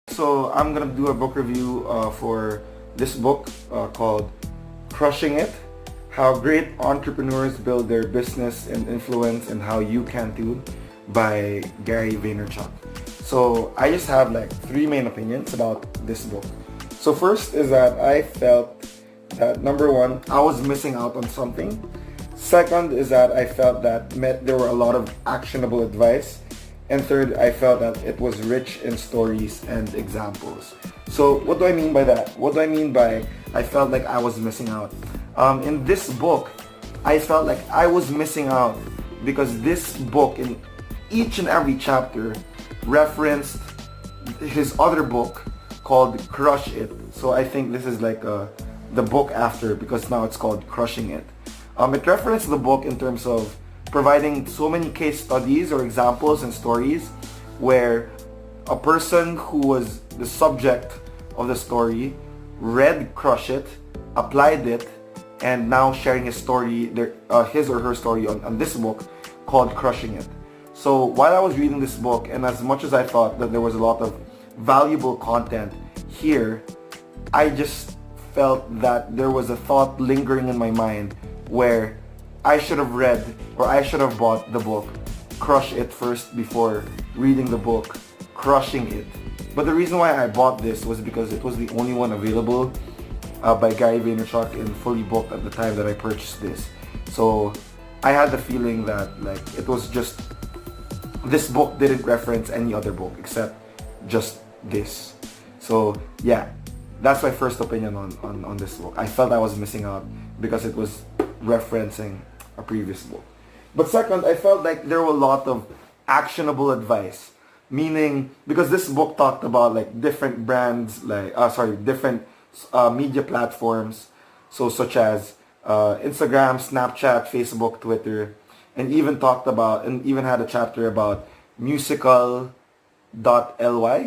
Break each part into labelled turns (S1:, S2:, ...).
S1: So I'm gonna do a book review for this book called Crushing It: How Great Entrepreneurs Build Their Business and Influence and How You Can Too by Gary Vaynerchuck. So I just have like three main opinions about this book. So first is that I felt that number one, I was missing out on something. Second is that I felt that there were a lot of actionable advice. And third, I felt that it was rich in stories and examples. So what do I mean by that? What do I mean by I felt like I was missing out? In this book, I felt like I was missing out because this book, in each and every chapter, referenced his other book called Crush It. So I think this is like the book after, because now it's called Crushing It. It referenced the book in terms of providing so many case studies or examples and stories where a person who was the subject of the story read Crush It, applied it, and now sharing his story, his or her story on this book called Crushing It. So while I was reading this book, and as much as I thought that there was a lot of valuable content here, I just felt that there was a thought lingering in my mind where I should have read or I should have bought the book Crush It first before reading the book Crushing It. But the reason why I bought this was because it was the only one available by Gary Vaynerchuck and fully booked at the time that I purchased this. So I had the feeling that like it was just, this book didn't reference any other book except just this. So yeah, that's my first opinion on this book. I felt I was missing out because it was referencing a previous book. But second, I felt like there were a lot of actionable advice. Meaning, because this book talked about like different brands, like different media platforms, so such as Instagram, Snapchat, Facebook, Twitter, and even had a chapter about musical.ly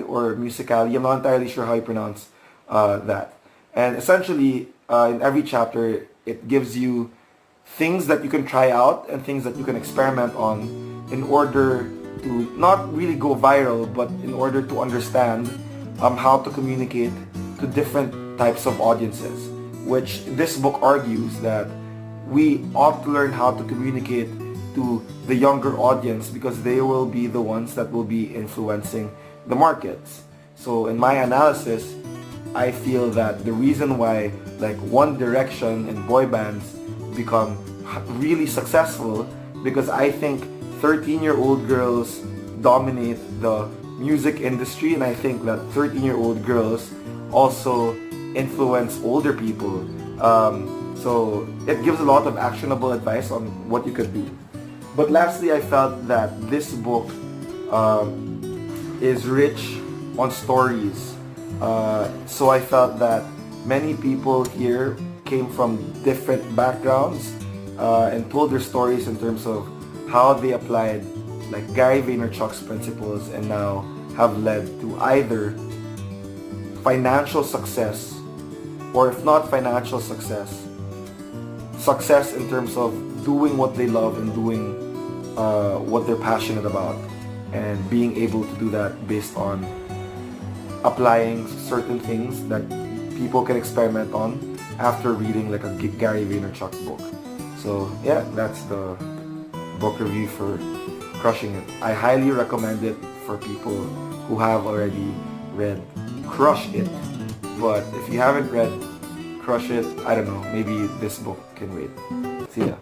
S1: or Musically. I'm not entirely sure how you pronounce that. And essentially, in every chapter, it gives you things that you can try out and things that you can experiment on in order to not really go viral, but in order to understand how to communicate to different types of audiences, which this book argues that we ought to learn how to communicate to the younger audience because they will be the ones that will be influencing the markets. So in my analysis, I feel that the reason why like One Direction and boy bands become really successful, because I think 13-year-old girls dominate the music industry, and I think that 13-year-old girls also influence older people. So it gives a lot of actionable advice on what you could do. But lastly, I felt that this book is rich on stories. So I felt that many people here came from different backgrounds and told their stories in terms of how they applied like Gary Vaynerchuck's principles and now have led to either financial success, or if not financial success in terms of doing what they love and doing what they're passionate about, and being able to do that based on applying certain things that people can experiment on after reading like a Gary Vaynerchuk book. So yeah, that's the book review for Crushing It. I highly recommend it for people who have already read Crush It. But if you haven't read Crush It, I don't know, maybe this book can wait. See ya.